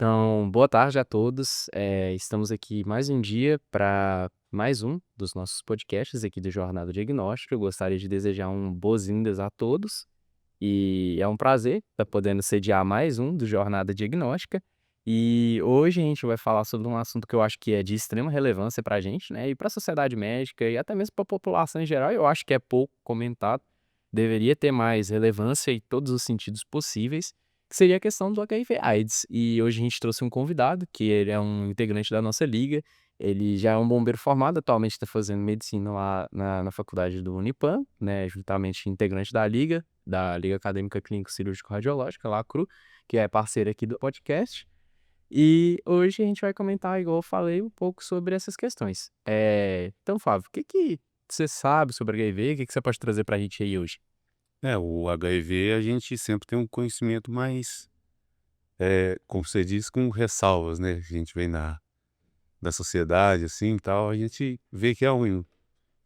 Então, boa tarde a todos. Estamos aqui mais um dia para mais um dos nossos podcasts aqui do Jornada Diagnóstica. Eu gostaria de desejar boas-vindas a todos e é um prazer estar podendo sediar mais um do Jornada Diagnóstica. E hoje a gente vai falar sobre um assunto que eu acho que é de extrema relevância para a gente, né? E para a sociedade médica e até mesmo para a população em geral, eu acho que é pouco comentado. Deveria ter mais relevância em todos os sentidos possíveis, que seria a questão do HIV/AIDS. E hoje a gente trouxe um convidado, que ele é um integrante da nossa liga. Ele já é um bombeiro formado, atualmente está fazendo medicina lá na faculdade do Unipam, né, juntamente integrante da Liga Acadêmica Clínico Cirúrgico Radiológica, lá a CRU, que é parceira aqui do podcast. E hoje a gente vai comentar, igual eu falei, um pouco sobre essas questões. Então, Fábio, o que você sabe sobre HIV? O que você pode trazer para a gente aí hoje? O HIV a gente sempre tem um conhecimento mais, como você diz, com ressalvas, né, a gente vem da sociedade, assim, e tal, a gente vê que é um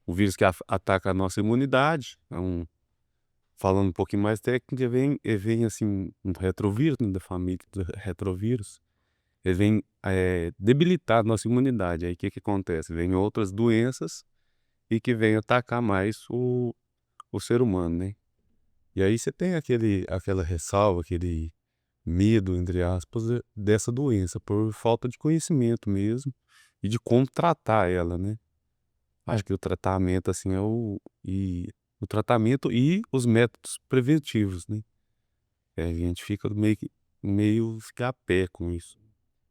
vírus que ataca a nossa imunidade, falando um pouquinho mais técnico, vem assim, um retrovírus, né, da família do retrovírus, ele vem, debilitar a nossa imunidade, aí o que que acontece? Vem outras doenças e que vem atacar mais o ser humano, né. E aí você tem aquela ressalva, aquele medo, entre aspas, dessa doença, por falta de conhecimento mesmo, e de como tratar ela, né. É. Acho que o tratamento, assim, o tratamento e os métodos preventivos, né. A gente fica meio fica a pé com isso.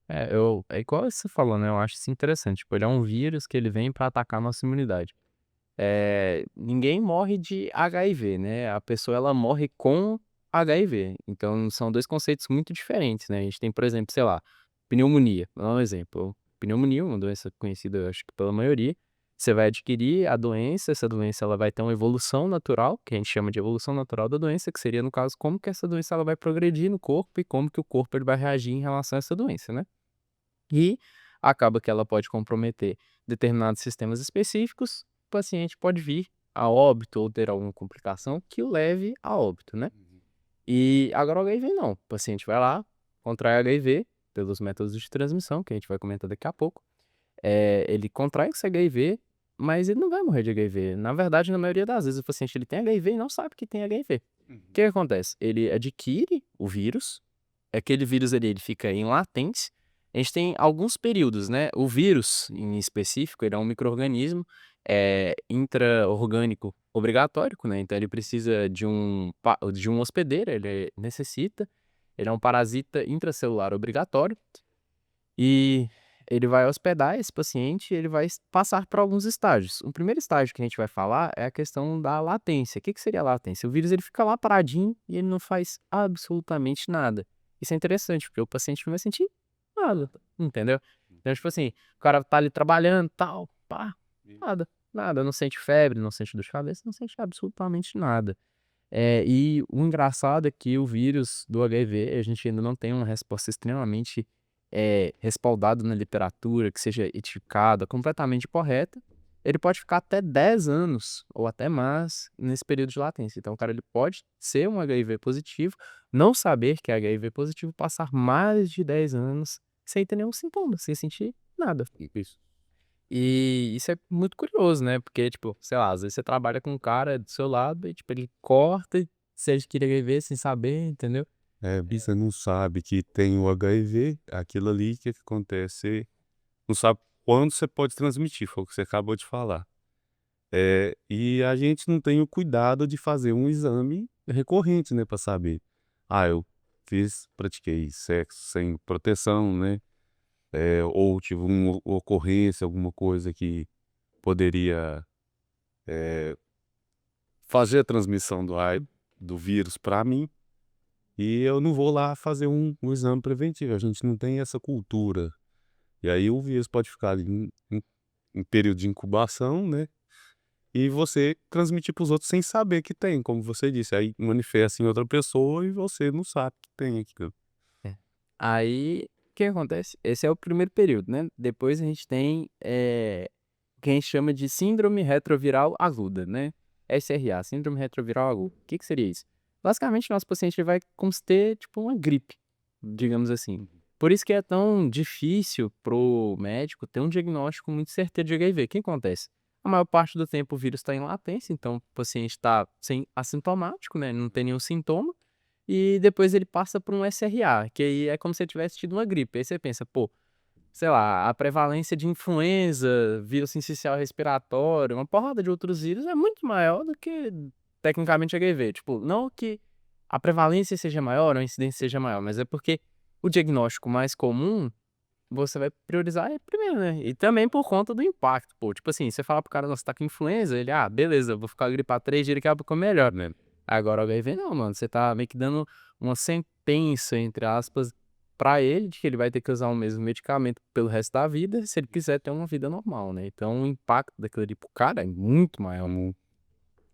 É igual você falou, né, eu acho isso interessante, tipo, ele é um vírus que ele vem para atacar a nossa imunidade. Ninguém morre de HIV, né, a pessoa ela morre com HIV, então são 2 conceitos muito diferentes, né, a gente tem, por exemplo, sei lá, pneumonia, vou dar um exemplo, pneumonia, uma doença conhecida eu acho que pela maioria, você vai adquirir a doença, essa doença ela vai ter uma evolução natural, que a gente chama de evolução natural da doença, que seria no caso como que essa doença ela vai progredir no corpo e como que o corpo ele vai reagir em relação a essa doença, né. E acaba que ela pode comprometer determinados sistemas específicos, o paciente pode vir a óbito ou ter alguma complicação que o leve a óbito, né. Uhum. E agora o HIV não, o paciente vai lá, contrai HIV pelos métodos de transmissão, que a gente vai comentar daqui a pouco, ele contrai esse HIV, mas ele não vai morrer de HIV. Na verdade, na maioria das vezes, o paciente ele tem HIV e não sabe que tem HIV. O que Uhum. que acontece? Ele adquire o vírus, aquele vírus ali, ele fica em latência. A gente tem alguns períodos, né, o vírus em específico, ele é um micro-organismo, intra-orgânico obrigatório, né, então ele precisa de um hospedeiro, ele necessita, ele é um parasita intracelular obrigatório, e ele vai hospedar esse paciente e ele vai passar por alguns estágios. O primeiro estágio que a gente vai falar é a questão da latência. O que que seria a latência? O vírus ele fica lá paradinho e ele não faz absolutamente nada. Isso é interessante, porque o paciente não vai sentir nada, entendeu? Então, tipo assim, o cara tá ali trabalhando, tal, pá, E nada, nada, não sente febre, não sente dor de cabeça, não sente absolutamente nada. E o engraçado é que o vírus do HIV, a gente ainda não tem uma resposta extremamente, respaldada na literatura, que seja edificada, completamente correta. Ele pode ficar até 10 anos ou até mais nesse período de latência. Então o cara ele pode ser um HIV positivo, não saber que é HIV positivo, passar mais de 10 anos sem ter nenhum sintoma, sem sentir nada. isso. E isso é muito curioso, né, porque, tipo, sei lá, às vezes você trabalha com um cara do seu lado e, tipo, ele corta e você queria ver sem saber, entendeu. Você não sabe que tem o HIV, aquilo ali, o que que acontece, você não sabe quando você pode transmitir, foi o que você acabou de falar. E a gente não tem o cuidado de fazer um exame recorrente, né, para saber. Eu pratiquei sexo sem proteção, né, ou tive uma ocorrência, alguma coisa que poderia, fazer a transmissão do vírus para mim, e eu não vou lá fazer um exame preventivo, a gente não tem essa cultura. E aí o vírus pode ficar ali em período de incubação, né. E você transmitir para os outros sem saber que tem, como você disse, aí manifesta em outra pessoa e você não sabe que tem aquilo. É. Aí, o que acontece? Esse é o primeiro período, né, depois a gente tem, o que a gente chama de síndrome retroviral aguda, né, SRA, síndrome retroviral aguda. O que que seria isso? Basicamente, nosso paciente ele vai como se ter, tipo, uma gripe, digamos assim. Por isso que é tão difícil pro médico ter um diagnóstico muito certeiro de HIV. O que acontece? A maior parte do tempo o vírus está em latência, então o paciente está sem assintomático, né? Não tem nenhum sintoma. E depois ele passa por um SRA, que aí é como se ele tivesse tido uma gripe. Aí você pensa, pô, sei lá, a prevalência de influenza, vírus sincicial respiratório, uma porrada de outros vírus é muito maior do que tecnicamente HIV. Tipo, não que a prevalência seja maior, ou a incidência seja maior, mas é porque o diagnóstico mais comum você vai priorizar ele primeiro, né? E também por conta do impacto, pô. Tipo assim, você fala pro cara, nossa, você tá com influenza, ele, beleza, eu vou ficar gripado 3 dias, daqui a pouco eu melhor, né? Agora o HIV não, mano. Você tá meio que dando uma sentença, entre aspas, pra ele, de que ele vai ter que usar o mesmo medicamento pelo resto da vida, se ele quiser ter uma vida normal, né? Então o impacto daquilo ali pro cara é muito maior.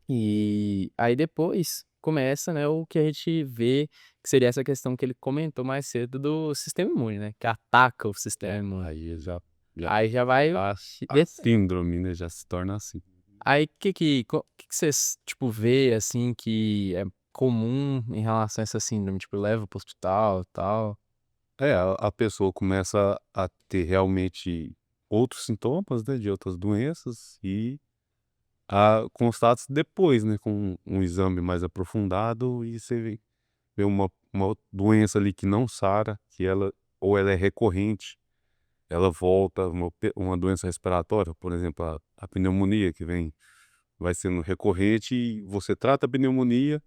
E aí depois começa, né, o que a gente vê que seria essa questão que ele comentou mais cedo do sistema imune, né, que ataca o sistema imune. Aí já Aí já vai a descer. síndrome, né, já se torna assim. Aí que vocês, tipo, vê, assim, que é comum em relação a essa síndrome? Tipo, leva pro hospital e tal? É, a pessoa começa a ter realmente outros sintomas, né, de outras doenças e constata depois, né, com um exame mais aprofundado e você vê uma doença ali que não sara, que ela é recorrente, ela volta, uma doença respiratória, por exemplo, a pneumonia que vai sendo recorrente e você trata a pneumonia,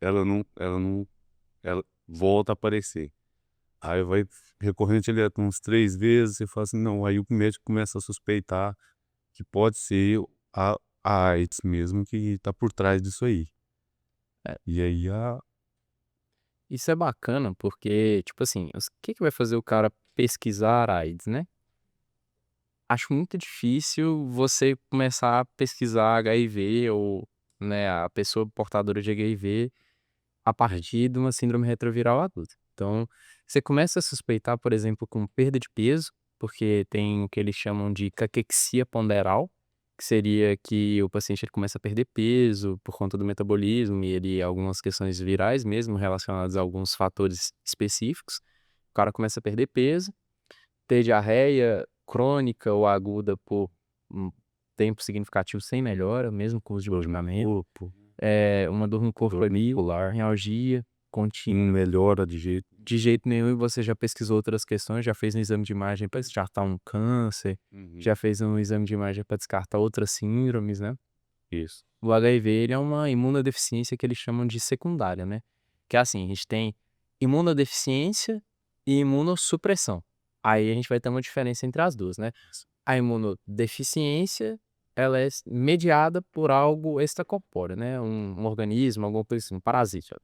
ela volta a aparecer. Aí vai recorrente ali uns 3 vezes, você fala assim: "Não", aí o médico começa a suspeitar que pode ser a AIDS mesmo que tá por trás disso aí. É, E aí isso é bacana porque, tipo assim, o que vai fazer o cara pesquisar AIDS, né? Acho muito difícil você começar a pesquisar HIV ou, né, a pessoa portadora de HIV a partir de uma síndrome retroviral aguda. Então, você começa a suspeitar, por exemplo, com perda de peso, porque tem o que eles chamam de caquexia ponderal, que seria que o paciente ele começa a perder peso por conta do metabolismo e ele algumas questões virais mesmo relacionadas a alguns fatores específicos. O cara começa a perder peso, ter diarreia crônica ou aguda por um tempo significativo sem melhora, mesmo com uso de medicamento. corpo, Uma dor no corpo dor ali, muscular, mialgia contínua. não melhora de jeito. De jeito nenhum, e você já pesquisou outras questões, já fez um exame de imagem para descartar um câncer, Uhum. já fez um exame de imagem para descartar outras síndromes, né. Isso. O HIV ele é uma imunodeficiência que eles chamam de secundária, né, que é assim, a gente tem imunodeficiência e imunossupressão. Aí a gente vai ter uma diferença entre as 2, né. A imunodeficiência, ela é mediada por algo extracorpóreo, né, um organismo, alguma coisa assim, um parasita.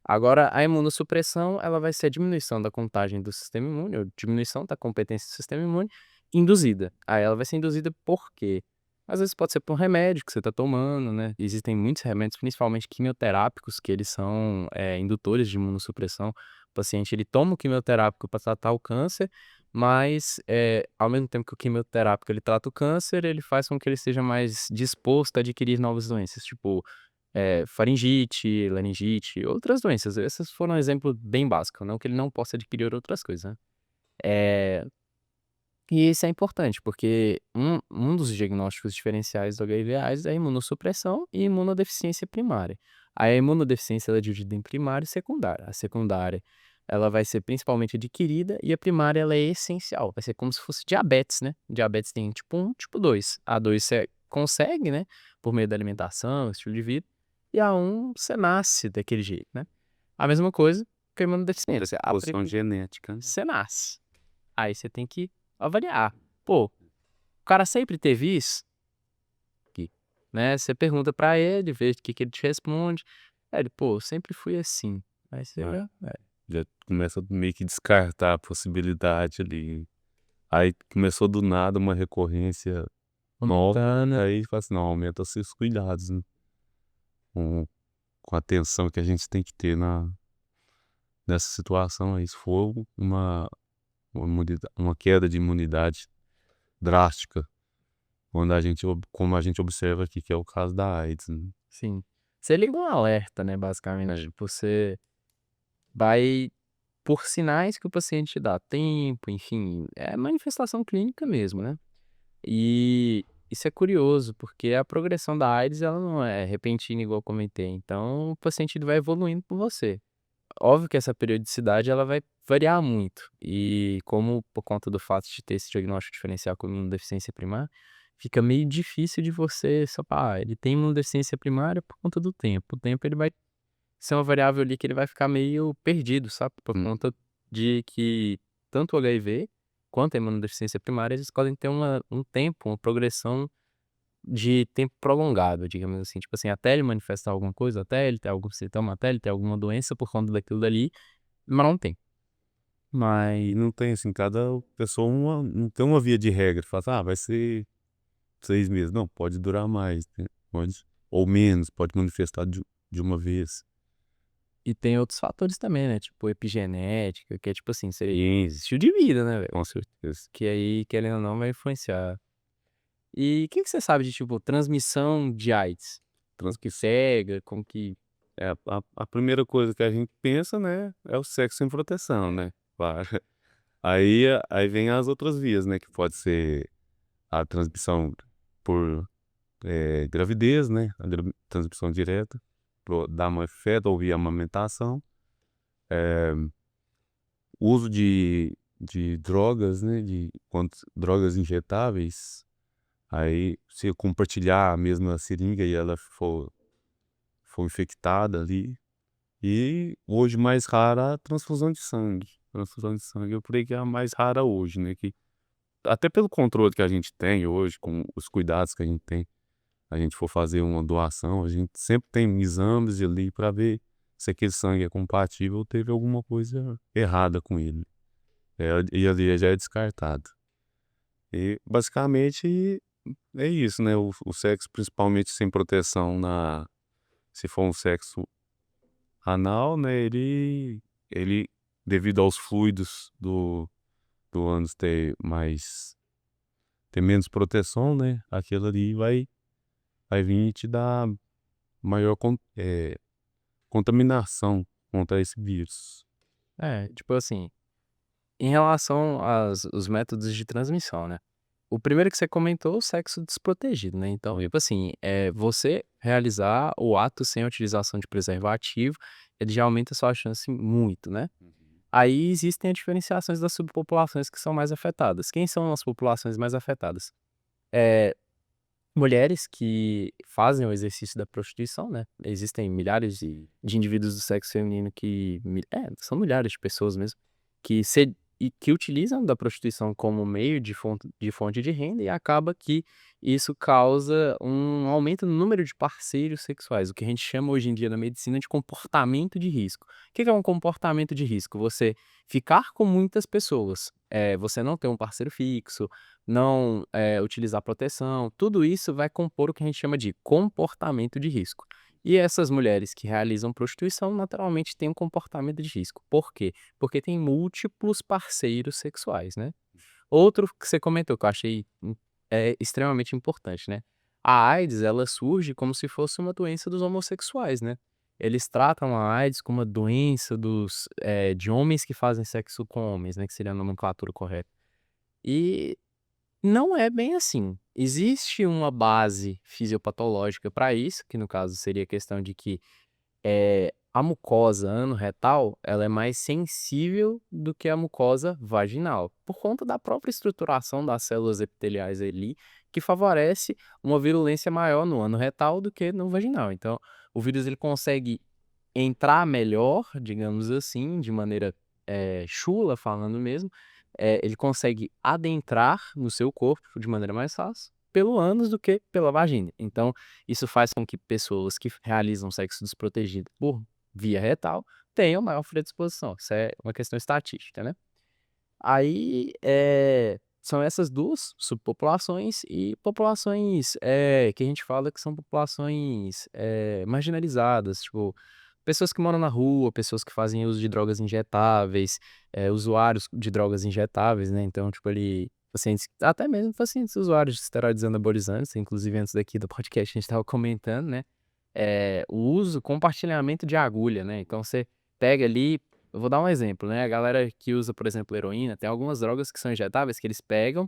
Agora a imunossupressão, ela vai ser a diminuição da contagem do sistema imune, ou diminuição da competência do sistema imune, induzida. Aí ela vai ser induzida por quê? Às vezes pode ser por um remédio que você está tomando, né, existem muitos remédios, principalmente quimioterápicos, que eles são, indutores de imunossupressão. O paciente ele toma o quimioterápico para tratar o câncer, mas, ao mesmo tempo que o quimioterápico ele trata o câncer, ele faz com que ele esteja mais disposto a adquirir novas doenças, tipo faringite, laringite, outras doenças. Esses foram um exemplo bem básico, não que ele não possa adquirir outras coisas, né. Eh, e isso é importante, porque um dos diagnósticos diferenciais do HIV/AIDS é a imunossupressão e imunodeficiência primária. A imunodeficiência ela é dividida em primária e secundária. A secundária, ela vai ser principalmente adquirida e a primária ela é essencial, vai ser como se fosse diabetes, né. Diabetes tem tipo 1, tipo 2. A 2 você consegue, né, por meio da alimentação, estilo de vida, e a 1 você nasce daquele jeito, né. A mesma coisa com a imunodeficiência, a Posição genética, né. você nasce. Aí você tem que avaliar. Pô, o cara sempre teve isso? Que, né, você pergunta pra ele, vê o que que ele te responde. Aí ele: "Pô, eu sempre fui assim". Aí você É, já já começa a meio que descartar a possibilidade ali. Aí começou do nada uma recorrência nova, montana. aí fala assim: "Não, aumenta seus cuidados, né, com com a atenção que a gente tem que ter nessa situação aí". Se for uma queda de imunidade drástica, como a gente observa aqui, que é o caso da AIDS, né. Sim. Você liga um alerta, né, basicamente. É. Tipo, você vai por sinais que o paciente dá tempo, enfim, é manifestação clínica mesmo, né. E isso é curioso, porque a progressão da AIDS ela não é repentina igual eu comentei, então o paciente ele vai evoluindo com você. Óbvio que essa periodicidade ela vai variar muito, e como por conta do fato de ter esse diagnóstico diferencial com imunodeficiência primária, fica meio difícil de você saber, ele tem imunodeficiência primária por conta do tempo. O tempo ele vai ser uma variável ali que ele vai ficar meio perdido, sabe, por Hum. conta de que tanto o HIV quanto a imunodeficiência primária, eles podem ter um tempo, uma progressão de tempo prolongado, digamos assim, tipo assim, até ele manifestar alguma coisa, até ele ter algum sintoma, até ele ter alguma doença por conta daquilo dali, mas não tem. E Mas não tem assim, cada pessoa não tem uma via de regra, fala assim: "Ah, vai ser 6 meses", não, pode durar mais, né, pode ou menos, pode manifestar de uma vez. e tem outros fatores também, né, tipo epigenética, que é tipo assim, você estilo de vida, né, velho, Com certeza. que aí, querendo ou não, vai influenciar. E o que que você sabe de, tipo, transmissão de AIDS? Como que pega, como que A primeira coisa que a gente pensa, né, é o sexo sem proteção, né, claro. Aí vem as outras vias, né, que pode ser a transmissão por, gravidez, né, a transmissão direta da mãe para o feto ou via amamentação, uso de drogas, né, drogas injetáveis, aí se compartilhar a mesma seringa e ela for infectada ali. E hoje mais rara a transfusão de sangue. Transfusão de sangue eu creio que é a mais rara hoje, né, que até pelo controle que a gente tem hoje, com os cuidados que a gente tem, a gente for fazer uma doação, a gente sempre tem exames ali para ver se aquele sangue é compatível ou teve alguma coisa errada com ele. E ali já é descartado. E basicamente é isso, né, o sexo principalmente sem proteção se for um sexo anal, né, ele devido aos fluidos do ânus ter menos proteção, né, aquilo ali vai vir e te dar maior contaminação contra esse vírus. é, tipo assim, em relação às os métodos de transmissão, né. O primeiro que você comentou, o sexo desprotegido, né, então, tipo assim, você realizar o ato sem a utilização de preservativo, ele já aumenta a sua chance muito, né. Uhum. Aí existem as diferenciações das subpopulações que são mais afetadas. Quem são as populações mais afetadas? Eh, mulheres que fazem o exercício da prostituição, né, existem milhares de indivíduos do sexo feminino são milhares de pessoas mesmo, que utilizam da prostituição como meio de fonte de renda e acaba que isso causa um aumento no número de parceiros sexuais, o que a gente chama hoje em dia na medicina de comportamento de risco. O que que é um comportamento de risco? Você ficar com muitas pessoas, você não ter um parceiro fixo, não, utilizar proteção, tudo isso vai compor o que a gente chama de comportamento de risco. E essas mulheres que realizam prostituição, naturalmente, têm um comportamento de risco. Por quê? Porque tem múltiplos parceiros sexuais, né. Outro que você comentou, que eu achei, extremamente importante, né. A AIDS, ela surge como se fosse uma doença dos homossexuais, né. Eles tratam a AIDS como uma doença de homens que fazem sexo com homens, né, que seria a nomenclatura correta. E não é bem assim. Existe uma base fisiopatológica para isso, que no caso seria a questão de que, a mucosa anorretal, ela é mais sensível do que a mucosa vaginal, por conta da própria estruturação das células epiteliais ali, que favorece uma virulência maior no ano retal do que no vaginal. Então, o vírus ele consegue entrar melhor, digamos assim, de maneira, chula falando mesmo, ele consegue adentrar no seu corpo de maneira mais fácil pelo ânus do que pela vagina. Então, isso faz com que pessoas que realizam sexo desprotegido por via retal tenham maior predisposição. Isso é uma questão estatística, né. Aí, são essas 2 subpopulações e populações, que a gente fala que são populações, marginalizadas, tipo, pessoas que moram na rua, pessoas que fazem uso de drogas injetáveis, usuários de drogas injetáveis, né, então, tipo ali, pacientes até mesmo pacientes usuários de esteroides anabolizantes, inclusive antes daqui do podcast a gente estava comentando, né, o compartilhamento de agulha, né, então você pega ali eu vou dar um exemplo, né, a galera que usa, por exemplo, heroína, tem algumas drogas que são injetáveis que eles pegam,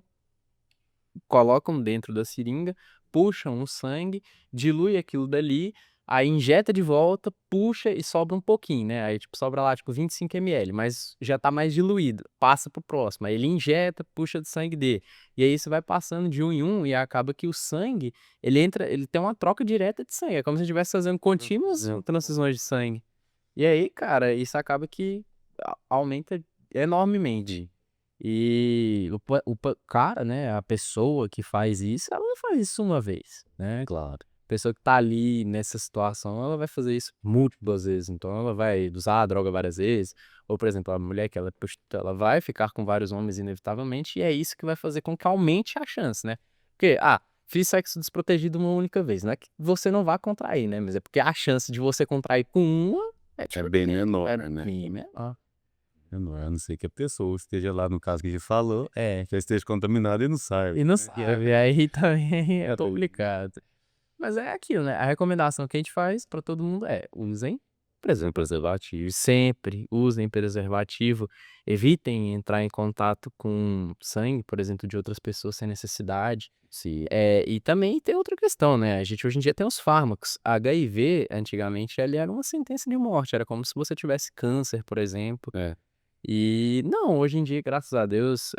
colocam dentro da seringa, puxam o sangue, dilui aquilo dali, aí injeta de volta, puxa e sobra um pouquinho, né, aí tipo sobra lá tipo 25 ml, mas já tá mais diluído, passa pro próximo, aí ele injeta, puxa do sangue dele, e aí isso vai passando de um em um e acaba que o sangue, ele tem uma troca direta de sangue, é como se estivesse fazendo contínuas transfusões de sangue. E aí, cara, isso acaba que aumenta enormemente. E cara, né, a pessoa que faz isso, ela não faz isso uma vez, né? Claro. A pessoa que tá ali nessa situação, ela vai fazer isso múltiplas vezes. Então, ela vai usar a droga várias vezes. Ou, por exemplo, a mulher que ela é prostituta, ela vai ficar com vários homens inevitavelmente. E é isso que vai fazer com que aumente a chance, né? Porque, fiz sexo desprotegido uma única vez. Não é que você não vá contrair, né? Mas é porque a chance de você contrair com uma é É tipo, bem menor, né? bem menor. Menor, a não ser que a pessoa esteja lá, no caso que a gente falou, É. já esteja contaminada e não saiba. E não sabe, aí também é É, complicado. Mas é aquilo, né, a recomendação que a gente faz pra todo mundo é: usem preservativo, sempre usem preservativo, evitem entrar em contato com sangue, por exemplo, de outras pessoas sem necessidade. Sim. E também tem outra questão, né, a gente hoje em dia tem os fármacos. HIV, antigamente, ele era uma sentença de morte, era como se você tivesse câncer, por exemplo. É. E não, hoje em dia, graças a Deus,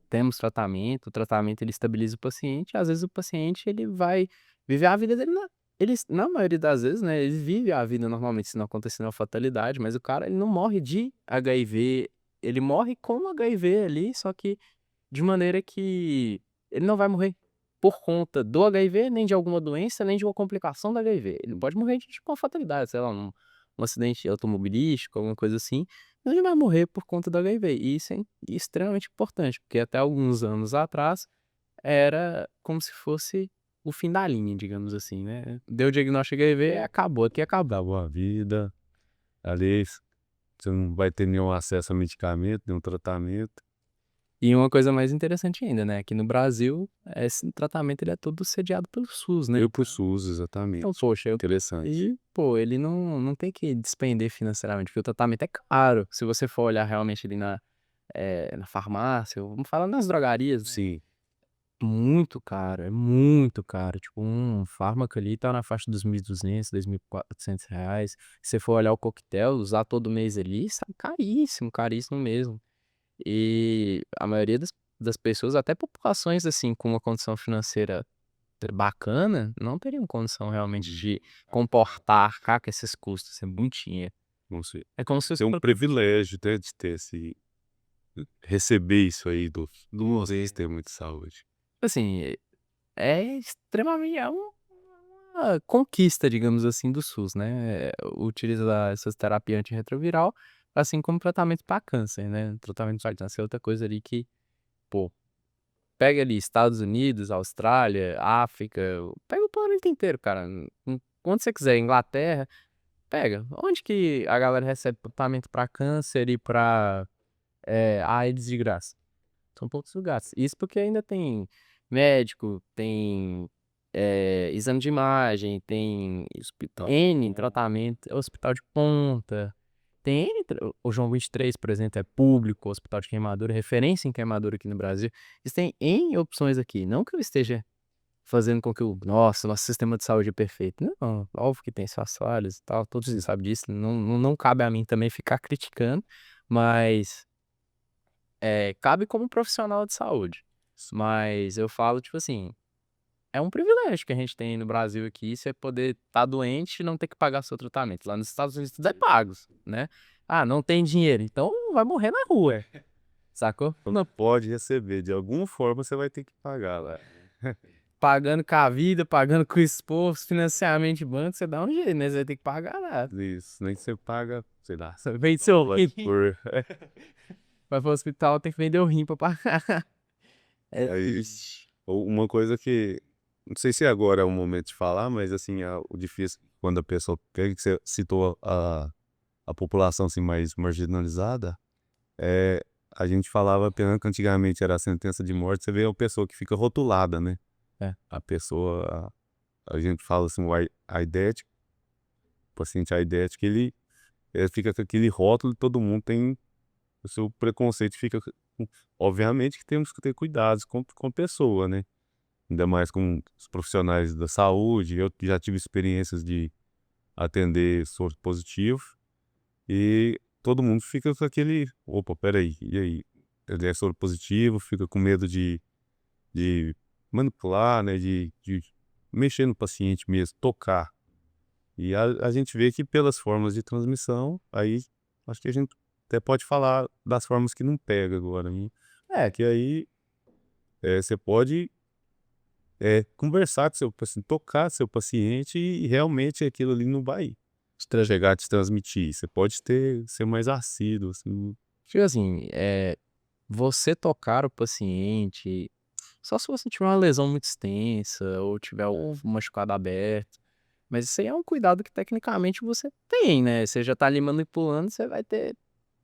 temos tratamento, o tratamento ele estabiliza o paciente, às vezes o paciente ele vai viver a vida dele na maioria das vezes, né, ele vive a vida normalmente se não acontecer uma fatalidade, mas o cara ele não morre de HIV, ele morre com HIV ali, só que de maneira que ele não vai morrer por conta do HIV, nem de alguma doença, nem de uma complicação do HIV. Ele pode morrer de tipo uma fatalidade, sei lá, um acidente automobilístico, alguma coisa assim, mas ele vai morrer por conta do HIV. E isso é extremamente importante, porque até alguns anos atrás era como se fosse o fim da linha, digamos assim, né? Deu o diagnóstico de HIV, acabou, aqui acabou. Acabou a vida. Ali você não vai ter nenhum acesso a medicamento, nenhum tratamento. E uma coisa mais interessante ainda, né? Aqui no Brasil, esse tratamento ele é todo sediado pelo SUS, né? Eu pro SUS, exatamente. Então, poxa, Interessante. pô, ele não tem que despender financeiramente, porque o tratamento é caro. Se você for olhar realmente ali na farmácia, ou vamos falar nas drogarias, né? Sim. Muito caro, é muito caro. Tipo, um fármaco ali tá na faixa dos 1.200, R$ 2.400. Se você for olhar o coquetel, usar todo mês ali, sai caríssimo, caríssimo mesmo. E a maioria das pessoas, até populações assim, com uma condição financeira bacana, não teriam condição realmente de comportar, arcar com esses custos, é muito dinheiro. Não sei. É como se fosse Tem um privilégio, né, de ter esse receber isso aí do sistema de saúde. assim, é extremamente uma conquista, digamos assim, do SUS, né, utilizar essas terapias antirretroviral, assim como tratamento para câncer, né, tratamento para câncer é outra coisa ali que, pô, pega ali Estados Unidos, Austrália, África, pega o planeta inteiro, cara, onde você quiser, Inglaterra, pega. Onde que a galera recebe tratamento para câncer e para AIDS de graça? São poucos lugares. Isso porque ainda tem médico, tem, exame de imagem, tem N tratamento, hospital de ponta, tem N o João 23, por exemplo, é público, hospital de queimadura, referência em queimadura aqui no Brasil. Existem N opções aqui, não que eu esteja fazendo com que nosso sistema de saúde é perfeito. Não, óbvio que tem suas falhas e tal, todos sabem disso, não cabe a mim também ficar criticando, mas cabe como profissional de saúde. Mas eu falo, tipo assim, é um privilégio que a gente tem no Brasil aqui, você poder estar doente e não ter que pagar seu tratamento. Lá nos Estados Unidos tudo é pago, né? Ah, não tem dinheiro, então vai morrer na rua, sacou? Não pode receber, de alguma forma você vai ter que pagar lá. Pagando com a vida, pagando com o esforço, financiamento de banco, você dá um jeito, né? Você vai ter que pagar nada. Isso, nem que você paga, sei lá, Vende seu rim, por... vai pro hospital, tem que vender o rim pra pagar. É, Aí, ou uma coisa que, não sei se agora é o momento de falar, mas assim, o difícil quando a pessoa pega, que você citou a população assim, mais marginalizada, é, a gente falava apenas que antigamente era a sentença de morte, você vê a pessoa que fica rotulada, né? é. A pessoa, a gente fala assim, o aidético, o paciente aidético, ele fica com aquele rótulo e todo mundo tem o seu preconceito fica obviamente que temos que ter cuidados com a pessoa, né, ainda mais com os profissionais da saúde. Eu já tive experiências de atender soro positivo e todo mundo fica com aquele: "Opa, espera aí, e aí?". Ele é soro positivo, fica com medo de manipular, né, de mexer no paciente mesmo, tocar. E a gente vê que pelas formas de transmissão, aí acho que a gente até pode falar das formas que não pega agora, né. Que aí, você pode, conversar com seu paciente, tocar seu paciente e realmente aquilo ali não vai chegar a te transmitir. Você pode ser mais assíduo, assim. Tipo assim, você tocar o paciente, só se você tiver uma lesão muito extensa ou tiver um machucado aberto, mas isso aí é um cuidado que tecnicamente você tem, né, você já tá ali manipulando, você vai ter,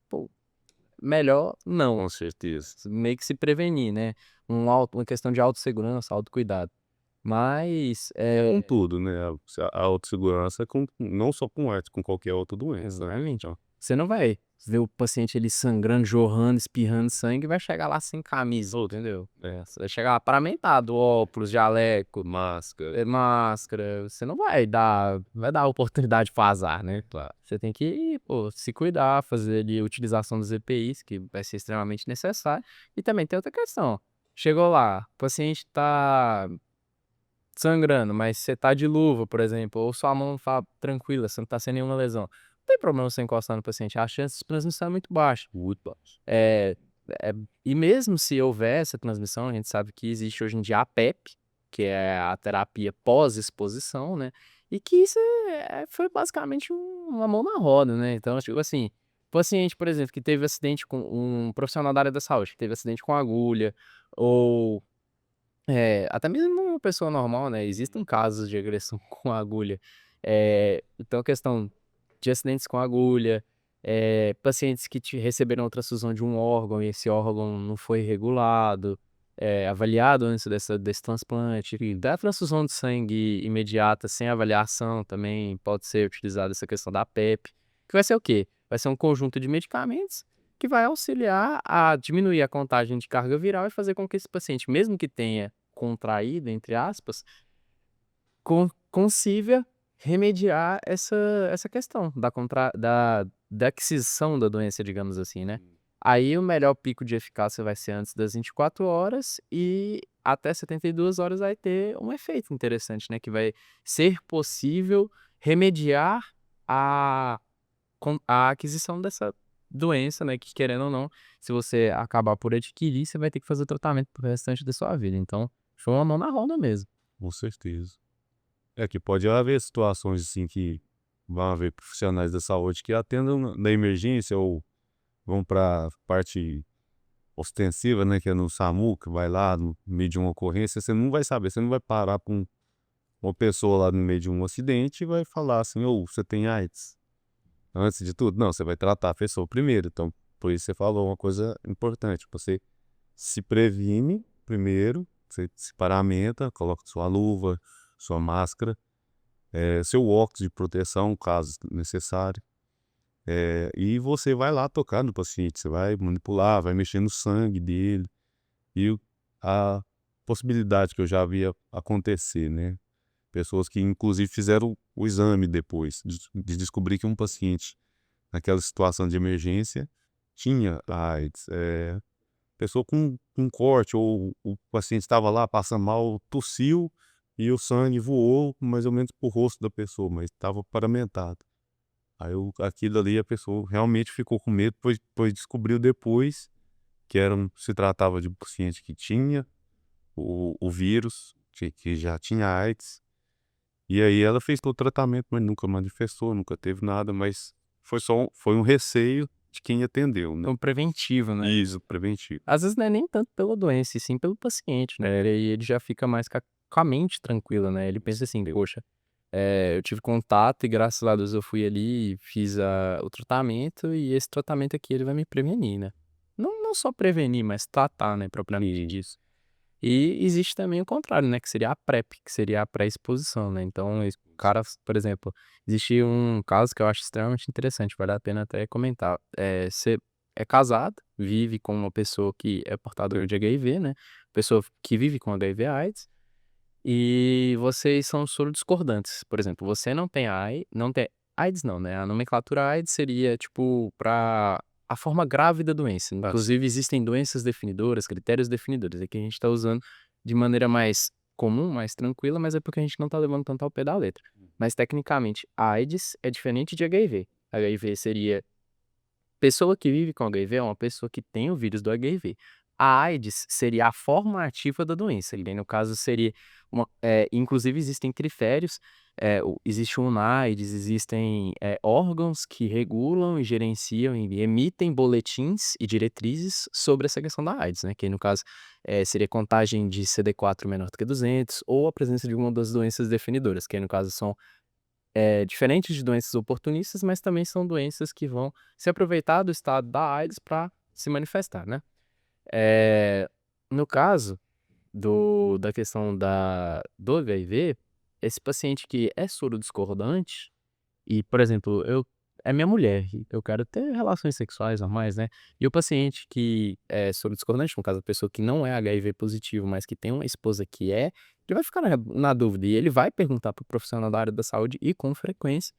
pô, melhor não, Com certeza. meio que se prevenir, né, uma questão de autossegurança, autocuidado. Mas, Com tudo, né, a autossegurança não só com arte, com qualquer outra doença, né. exatamente. Então, Você não vai ver o paciente ali sangrando, jorrando, espirrando sangue e vai chegar lá sem camisa, entendeu? Você vai chegar lá paramentado, óculos, jaleco, máscara. máscara, você não vai dar oportunidade para azar, né? Claro. Você tem que, pô, se cuidar, fazer ali a utilização dos EPIs, que vai ser extremamente necessário. E também tem outra questão. Chegou lá, o paciente tá sangrando, mas você tá de luva, por exemplo, ou sua mão tá tranquila, você não tá sem nenhuma lesão. Não tem problema você encostar no paciente, a chance de transmissão é muito baixa. Muito baixo. Eh eh, e mesmo se houver essa transmissão, a gente sabe que existe hoje em dia a PEP, que é a terapia pós-exposição, né, e que isso foi basicamente uma mão na roda, né. Então, tipo assim, paciente, por exemplo, que teve acidente com um profissional da área da saúde, que teve acidente com agulha ou até mesmo uma pessoa normal, né, existem casos de agressão com agulha. Então a questão de acidentes com agulha, pacientes que receberam a transfusão de um órgão e esse órgão não foi regulado, avaliado antes desse transplante, enfim, da transfusão de sangue imediata sem avaliação também pode ser utilizada essa questão da PEP, que vai ser o quê? Vai ser um conjunto de medicamentos que vai auxiliar a diminuir a contagem de carga viral e fazer com que esse paciente, mesmo que tenha contraído, entre aspas, consiga remediar essa questão da aquisição da doença, digamos assim, né. Aí o melhor pico de eficácia vai ser antes das 24 horas e até 72 horas vai ter um efeito interessante, né, que vai ser possível remediar a a aquisição dessa doença, né, que querendo ou não, se você acabar por adquirir, você vai ter que fazer tratamento para restante da sua vida, então, foi uma mão na roda mesmo. Com certeza. É que pode haver situações, assim, que vão haver profissionais da saúde que atendam na emergência ou vão pra parte ostensiva, né, que é no SAMU, que vai lá no meio de uma ocorrência, você não vai saber, você não vai parar com uma pessoa lá no meio de um acidente e vai falar assim: "Ô, você tem AIDS?". Antes de tudo, não, você vai tratar a pessoa primeiro, então, por isso você falou uma coisa importante, você se previne primeiro, você se paramenta, coloca sua luva, sua máscara, seu óculos de proteção, caso necessário, e você vai lá tocar no paciente, você vai manipular, vai mexer no sangue dele, e a possibilidade que eu já via acontecer, né, pessoas que inclusive fizeram o exame depois de descobrir que um paciente naquela situação de emergência tinha a AIDS, pessoa com um corte ou o paciente estava lá passando mal, tossiu e o sangue voou mais ou menos para o rosto da pessoa, mas estava paramentado. Aí aquilo ali a pessoa realmente ficou com medo, pois descobriu depois que se tratava de um paciente que tinha o vírus, que já tinha AIDS, e aí ela fez todo o tratamento, mas nunca manifestou, nunca teve nada, mas foi um receio de quem atendeu, né. Então preventivo, né. Isso, preventivo. Às vezes não é nem tanto pela doença, e sim pelo paciente, né, e ele já fica mais com a mente tranquila, né, ele pensa assim: "Poxa, eu tive contato e graças a Deus eu fui ali, fiz o tratamento e esse tratamento aqui ele vai me prevenir, né". Não só prevenir, mas tratar, né, propriamente E disso. E existe também o contrário, né, que seria a PrEP, que seria a pré-exposição, né. Então o cara, por exemplo, existe um caso que eu acho extremamente interessante, vale a pena até comentar. Você é casado, vive com uma pessoa que é portadora de HIV, né, pessoa que vive com HIV/AIDS, e vocês são soro-discordantes. Por exemplo, você não tem AIDS não, né, a nomenclatura AIDS seria, tipo, para a forma grave da doença. Ah, sim. Inclusive existem doenças definidoras, critérios definidores. Aqui a gente está usando de maneira mais comum, mais tranquila, mas é porque a gente não está levando tanto ao pé da letra. Mas tecnicamente, a AIDS é diferente de HIV. HIV seria pessoa que vive com HIV é uma pessoa que tem o vírus do HIV. A AIDS seria a forma ativa da doença, e aí no caso seria inclusive existem critérios, existe o UNAIDS, existem, órgãos que regulam e gerenciam e emitem boletins e diretrizes sobre essa questão da AIDS, né, que aí no caso, seria contagem de CD4 menor do que 200 ou a presença de uma das doenças definidoras, que aí no caso são diferentes de doenças oportunistas, mas também são doenças que vão se aproveitar do estado da AIDS para se manifestar, né. Eh, no caso da questão do HIV, esse paciente que é soro discordante e, por exemplo, é minha mulher, e eu quero ter relações sexuais normais, né, e o paciente que é soro-discordante, no caso a pessoa que não é HIV positivo, mas que tem uma esposa que é, ele vai ficar na dúvida e ele vai perguntar para o profissional da área da saúde e com frequência,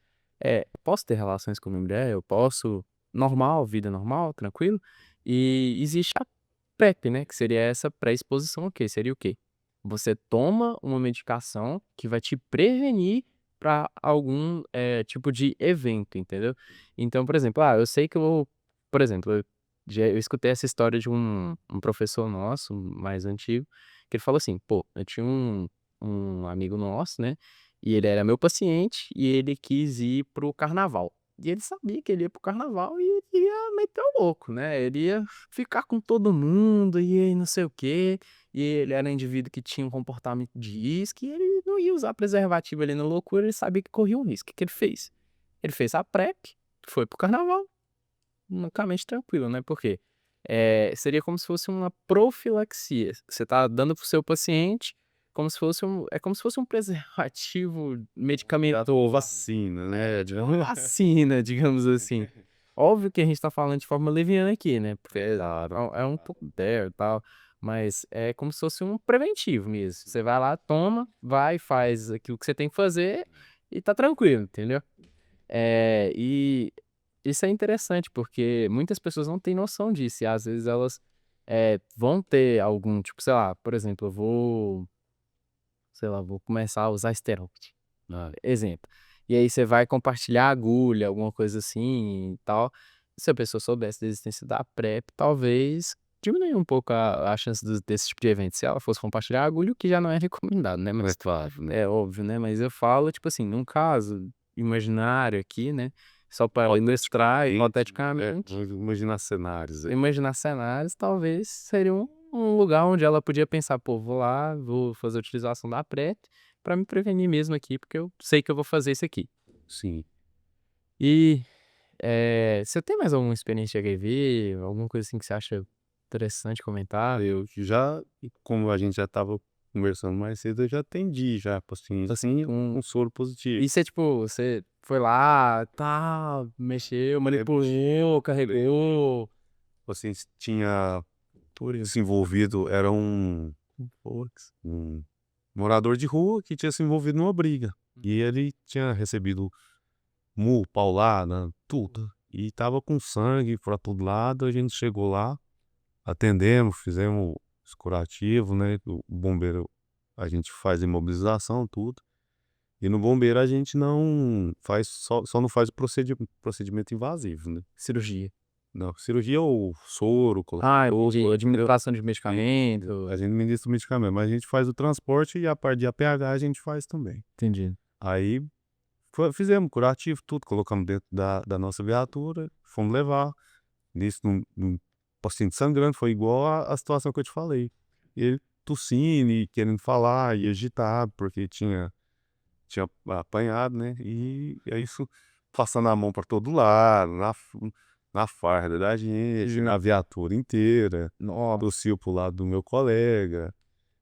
"Posso ter relações com minha mulher? Eu posso normal, vida normal, tranquilo?" E existe a PrEP, né, que seria essa pré-exposição o quê? Seria o quê? Você toma uma medicação que vai te prevenir para algum, tipo de evento, entendeu. Então, por exemplo, eu sei que eu vou por exemplo, eu escutei essa história de um professor nosso, mais antigo, que ele falou assim: "Pô, eu tinha um amigo nosso, né, e ele era meu paciente e ele quis ir para o carnaval. E ele sabia que ele ia para o carnaval e ele ia meter o louco, né, ele ia ficar com todo mundo, e não sei o quê, e ele era um indivíduo que tinha um comportamento de risco e ele não ia usar preservativo ali na loucura, ele sabia que corria um risco. O que que ele fez? Ele fez a PrEP, foi para o carnaval, unicamente tranquilo, né, por quê? Seria como se fosse uma profilaxia, você tá dando para o seu paciente como se fosse como se fosse um preservativo Ou medicamentoso. vacina, né, digamos. Vacina, digamos assim. Óbvio que a gente tá falando de forma leviana aqui, né, porque Claro, é um claro. pouco e tal, mas é como se fosse um preventivo mesmo. Você vai lá, toma, vai, faz aquilo que você tem que fazer e tá tranquilo, entendeu. E isso é interessante, porque muitas pessoas não têm noção disso e às vezes elas, vão ter algum tipo, sei lá, por exemplo, eu vou, sei lá, vou começar a usar esteroide. Exemplo. E aí você vai compartilhar agulha, alguma coisa assim e tal. Se a pessoa soubesse da existência da PrEP, talvez diminuir um pouco a chance desse tipo de evento. Se ela fosse compartilhar agulha, o que já não é recomendado, né, É mas claro, né. é óbvio, né, mas eu falo, tipo assim, num caso imaginário aqui, né, só para ilustrar hipoteticamente, Vamos imaginar cenários aí. imaginar cenários, talvez seria um lugar onde ela podia pensar: "Pô, vou lá, vou fazer a utilização da PrEP para me prevenir mesmo aqui, porque eu sei que eu vou fazer isso aqui". Sim. E, você tem mais alguma experiência de HIV, alguma coisa assim que você acha interessante comentar? Eu já como a gente já estava conversando mais cedo, eu já atendi já pacientes, Assim, assim, com soro positivo. e você, tipo, você foi lá, tal, mexeu, manipulou, carregou, O paciente tinha por isso, se envolvido era força. um morador de rua que tinha se envolvido numa briga, e ele tinha recebido murro, paulada, tudo, e estava com sangue pra todo lado. A gente chegou lá, atendemos, fizemos os curativos, né, o bombeiro, a gente faz imobilização, tudo. E no bombeiro a gente não faz, só não faz o procedimento invasivo, né. Cirurgia. Não, cirurgia ou soro, colocar Entendi. entendeu. Administração de A medicamento. gente ministra o medicamento, mas a gente faz o transporte e a parte de APH a gente faz também. Entendi. Aí fizemos curativo, tudo, colocamos dentro da nossa viatura, fomos levar. Nisso, num paciente sangrando, foi igual a situação que eu te falei. Ele tossindo e querendo falar e agitado, porque tinha apanhado, né, e é isso, passando a mão para todo lado, na farda da gente, na viatura inteira, Nossa. tossiu para o lado do meu colega.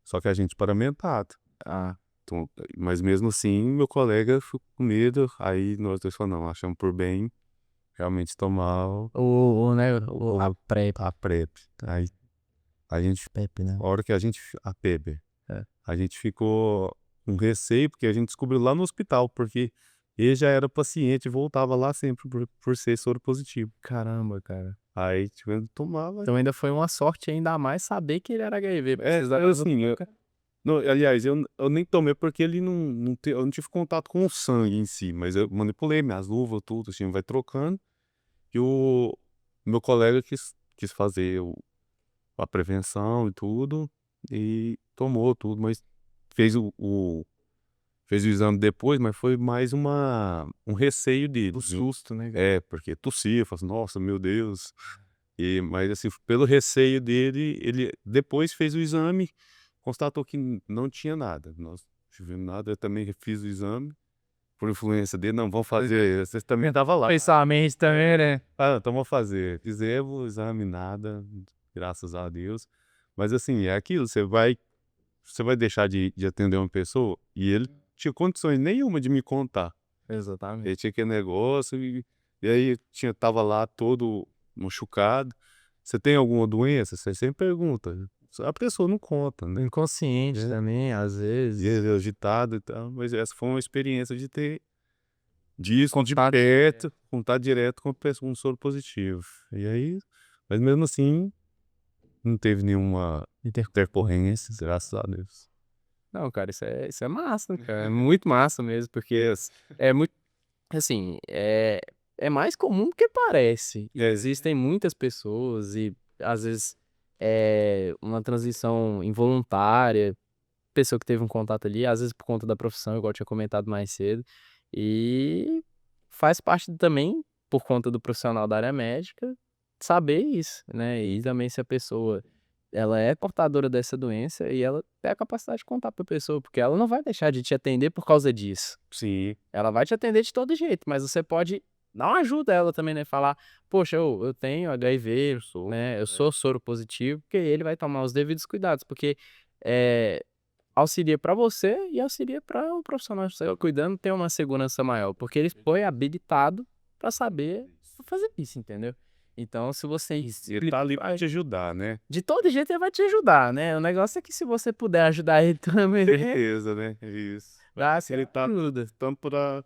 Só que a gente paramentado. Ah, Então, mas mesmo assim, meu colega ficou com medo, aí nós dois falamos, não, achamos por bem realmente tomar né, a PrEP. a PrEP. Aí a gente, PrEP, né? a hora que a PEP, É. a gente ficou com receio, porque a gente descobriu lá no hospital, porque ele já era paciente e voltava lá sempre por ser soro positivo. Caramba, cara. Aí, tipo, ele tomava. Então ainda foi uma sorte ainda a mais saber que ele era HIV. Assim, não, aliás, eu nem tomei porque ele eu não tive contato com o sangue em si, mas eu manipulei minhas luvas, tudo, assim, vai trocando. E o meu colega quis fazer a prevenção e tudo, e tomou tudo, mas fez fez o exame depois, mas foi mais um receio dele, O viu? susto, né? Porque tossia, falou assim, nossa, meu Deus. Mas assim, pelo receio dele, ele depois fez o exame, constatou que não tinha nada. Nós não tivemos nada, eu também fiz o exame, por influência dele, não, vamos fazer, você também estava lá. Pensamento também, né? Ah, então vamos fazer. Fizemos o exame, nada, graças a Deus. Mas assim, é aquilo, você vai deixar de atender uma pessoa e ele tinha condições nenhuma de me contar. Exatamente. Ele tinha aquele negócio e aí tava lá todo machucado. Você tem alguma doença? Você sempre pergunta. A pessoa não conta, né? Inconsciente É. também, às E vezes. ele é agitado e tal, mas essa foi uma experiência de ter disso de Contato perto, contato direto com um soro positivo. E aí, mas mesmo assim, não teve nenhuma intercorrência, graças a Deus. Não, cara, isso é massa, cara. É muito massa mesmo, porque é muito, assim, é mais comum do que parece. Existem muitas pessoas e, às vezes, é uma transição involuntária, pessoa que teve um contato ali, às vezes por conta da profissão, igual eu tinha comentado mais cedo, e faz parte também, por conta do profissional da área médica, saber isso, né? E também se a pessoa ela é portadora dessa doença e ela tem a capacidade de contar pra pessoa, porque ela não vai deixar de te atender por causa disso. Sim, Ela vai te atender de todo jeito, mas você pode dar uma ajuda a ela também, né? Falar, poxa, eu tenho HIV, né? Eu sou soro positivo, porque ele vai tomar os devidos cuidados, porque é, auxilia pra você e auxilia para o profissional que está cuidando ter uma segurança maior, porque ele foi habilitado pra saber fazer isso, entendeu? Então, se você ele tá ali pra te ajudar, né? de todo jeito ele vai te ajudar, né? O negócio é que se você puder ajudar ele também, Certeza, né? Isso. ele Ele tá ajuda. tanto para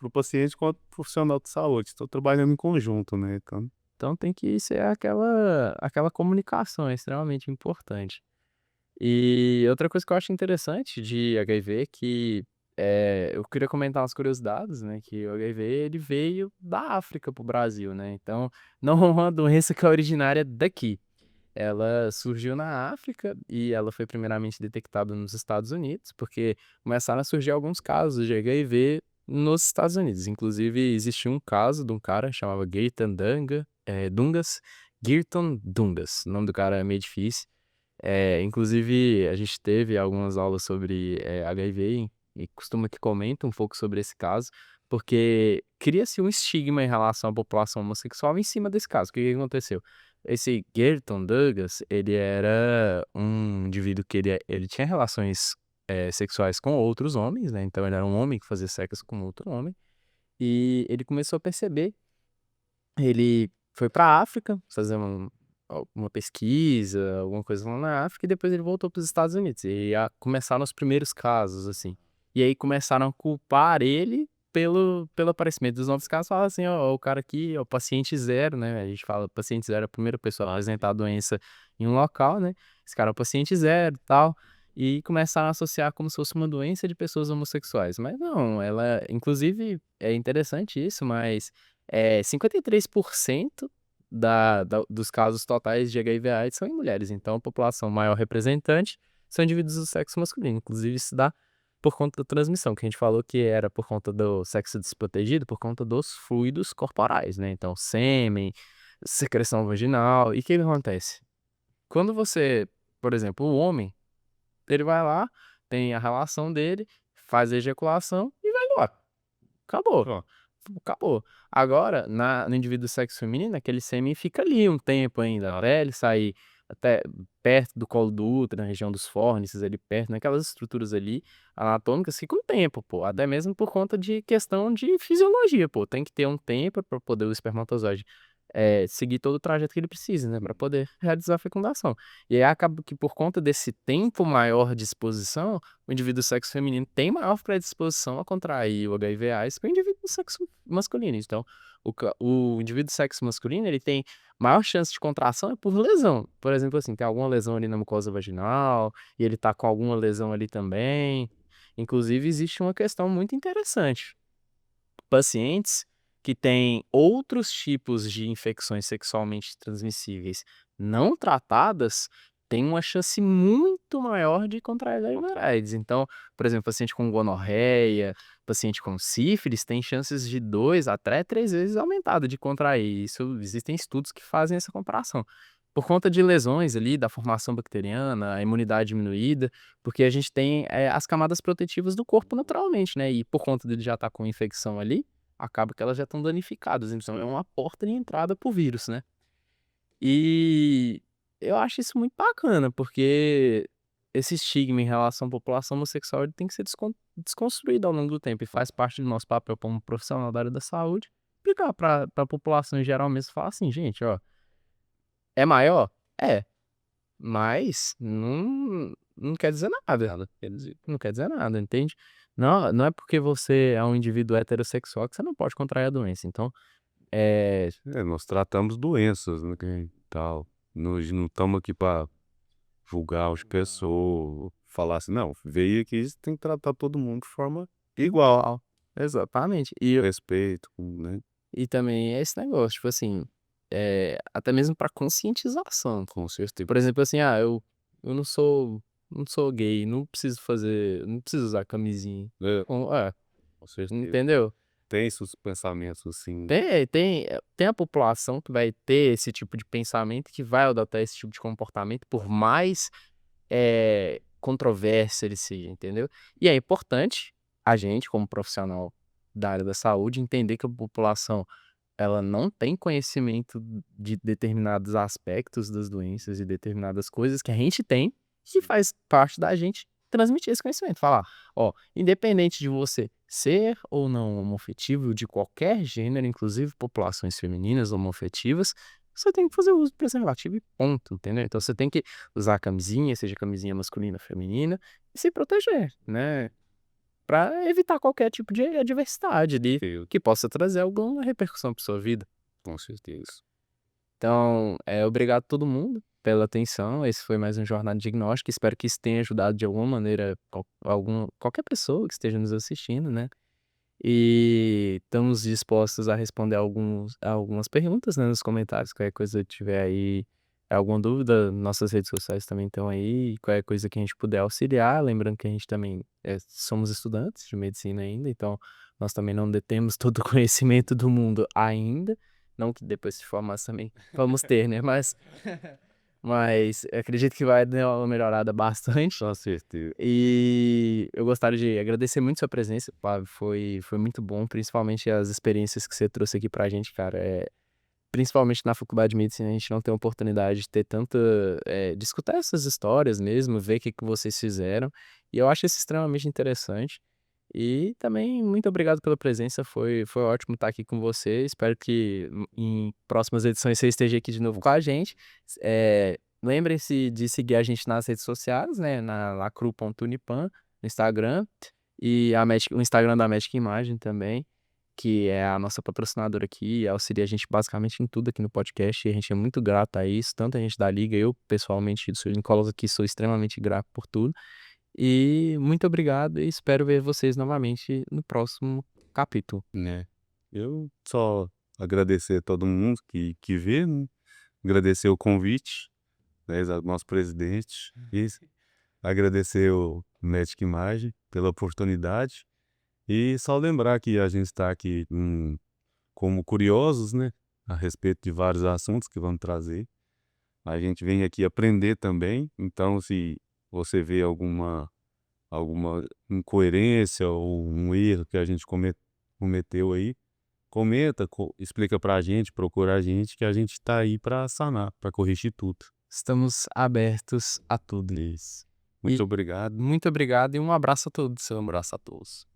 o paciente quanto pro profissional de saúde. Estão trabalhando em conjunto, né? Então, Então tem que ser aquela comunicação, é extremamente importante. E outra coisa que eu acho interessante de HIV é que eu queria comentar umas curiosidades, né? Que o HIV ele veio da África pro Brasil, né? Então não é uma doença que é originária daqui. Ela surgiu na África e ela foi primeiramente detectada nos Estados Unidos, porque começaram a surgir alguns casos de HIV nos Estados Unidos. Inclusive, existiu um caso de um cara que chamava Dungas, Girton Dungas. O nome do cara é meio difícil. Inclusive, a gente teve algumas aulas sobre HIV e costuma que comenta um pouco sobre esse caso, porque cria-se um estigma em relação à população homossexual em cima desse caso. O que que aconteceu? Esse Gerton Douglas, ele era um indivíduo que ele tinha relações sexuais com outros homens, né? Então ele era um homem que fazia sexo com outro homem. E ele começou a perceber, ele foi para África fazer uma pesquisa, alguma coisa lá na África, e depois ele voltou para os Estados Unidos. E começaram os primeiros casos, assim. E aí começaram a culpar ele pelo aparecimento dos novos casos. Fala assim, ó, o cara aqui, ó, paciente zero, né? A gente fala paciente zero é a primeira pessoa a apresentar a doença em um local, né? Esse cara é o paciente zero e tal. E começaram a associar como se fosse uma doença de pessoas homossexuais. Mas não, ela, inclusive, é interessante isso, mas 53% dos casos totais de HIV/AIDS são em mulheres. Então, a população maior representante são indivíduos do sexo masculino. Inclusive, isso dá por conta da transmissão, que a gente falou que era por conta do sexo desprotegido, por conta dos fluidos corporais, né? Então, sêmen, secreção vaginal. E o que que acontece? Quando você, por exemplo, o homem, ele vai lá, tem a relação dele, faz a ejaculação e vai embora. Acabou. ó, Acabou. Agora, no indivíduo do sexo feminino, aquele sêmen fica ali um tempo ainda, até ele sair. até perto do colo do útero, na região dos fórnices ali perto, naquelas estruturas ali anatômicas que com o tempo, pô, até mesmo por conta de questão de fisiologia, pô, tem que ter um tempo para poder o espermatozoide seguir todo o trajeto que ele precisa, né, para poder realizar a fecundação. E aí acaba que por conta desse tempo maior de exposição, o indivíduo do sexo feminino tem maior predisposição a contrair o HIV/AIDS que o indivíduo do sexo masculino. Então, o indivíduo do sexo masculino, ele tem maior chance de contração é por lesão. Por exemplo, assim, tem alguma lesão ali na mucosa vaginal, e ele tá com alguma lesão ali também. Inclusive, existe uma questão muito interessante. Pacientes que têm outros tipos de infecções sexualmente transmissíveis não tratadas têm uma chance muito maior de contrair HIV/AIDS. Então, por exemplo, paciente com gonorreia, paciente com sífilis tem chances de 2 até 3 vezes aumentada de contrair. Isso existem estudos que fazem essa comparação. Por conta de lesões ali, da formação bacteriana, a imunidade diminuída, porque a gente tem, as camadas protetivas do corpo naturalmente, né, e por conta dele já estar com infecção ali, acaba que elas já estão danificadas, então é uma porta de entrada para o vírus, né. E eu acho isso muito bacana, porque esse estigma em relação à população homossexual ele tem que ser desconstruído ao longo do tempo e faz parte do nosso papel como profissional da área da saúde, explicar para a população em geral mesmo, falar assim: "Gente, ó, é maior? É, mas não quer dizer nada, não quer dizer nada, entende? Não é porque você é um indivíduo heterossexual que você não pode contrair a doença, então, eh, Nós tratamos doenças, né, que tal. Nós não estamos aqui para julgar as pessoas, falar assim: "Não, veio aqui, você tem que tratar todo mundo de forma igual, igual. Exatamente. com respeito", né. E também é esse negócio, tipo assim, até mesmo pra conscientização. Com certeza. Por exemplo, assim, eu não sou gay, não preciso usar camisinha. É, É, com certeza. entendeu? Tem seus pensamentos, assim. Tem a população que vai ter esse tipo de pensamento, que vai adotar esse tipo de comportamento, por mais, controverso ele seja, entendeu? E é importante a gente, como profissional da área da saúde, entender que a população ela não tem conhecimento de determinados aspectos das doenças e determinadas coisas que a gente tem, que faz parte da gente transmitir esse conhecimento. Falar: "Ó, independente de você ser ou não homoafetivo, de qualquer gênero, inclusive populações femininas homoafetivas, você tem que fazer uso do preservativo e ponto", entendeu? Então você tem que usar camisinha, seja camisinha masculina ou feminina, e se proteger, né, para evitar qualquer tipo de adversidade ali, Eu que possa trazer alguma repercussão para sua vida. com certeza. Então, obrigado a todo mundo pela atenção. Esse foi mais um Jornada Diagnóstica. Espero que isso tenha ajudado de alguma maneira qualquer pessoa que esteja nos assistindo, né. E estamos dispostos a responder algumas perguntas, né, nos comentários. Qualquer coisa tiver aí alguma dúvida, nossas redes sociais também estão aí. Qualquer coisa que a gente puder auxiliar. Lembrando que a gente também, somos estudantes de medicina ainda, então nós também não detemos todo o conhecimento do mundo ainda. Não que depois de formados também vamos ter, né, mas acredito que vai dar uma melhorada bastante. Com certeza. E eu gostaria de agradecer muito sua presença, Flávio, foi muito bom, principalmente as experiências que você trouxe aqui pra gente, cara, principalmente na faculdade de medicina, a gente não tem a oportunidade de ter tanta, de escutar essas histórias mesmo, ver o que que vocês fizeram, e eu acho isso extremamente interessante. E também muito obrigado pela presença, foi ótimo estar aqui com você, espero que em próximas edições você esteja aqui de novo com a gente. Lembrem-se de seguir a gente nas redes sociais, né, na lacru.unipan, no Instagram, e o Instagram da Magic Imagem também, que é a nossa patrocinadora aqui, e auxilia a gente basicamente em tudo aqui no podcast, e a gente é muito grato a isso, tanto a gente da liga, eu pessoalmente, sou Nicolas aqui, sou extremamente grato por tudo. E muito obrigado e espero ver vocês novamente no próximo capítulo. Né. Eu só agradecer a todo mundo que vê, né, agradecer o convite, né, ao nosso presidente, e agradecer o Magic Imagem pela oportunidade, e só lembrar que a gente está aqui, como curiosos, né, a respeito de vários assuntos que vamos trazer. A gente vem aqui aprender também, então se você vê alguma incoerência ou um erro que a gente cometeu aí, comenta, explica pra gente, procura a gente, que a gente tá aí pra sanar, pra corrigir tudo. estamos abertos a tudo. Isso. E Muito obrigado. muito obrigado e um abraço a todos. Um abraço a todos.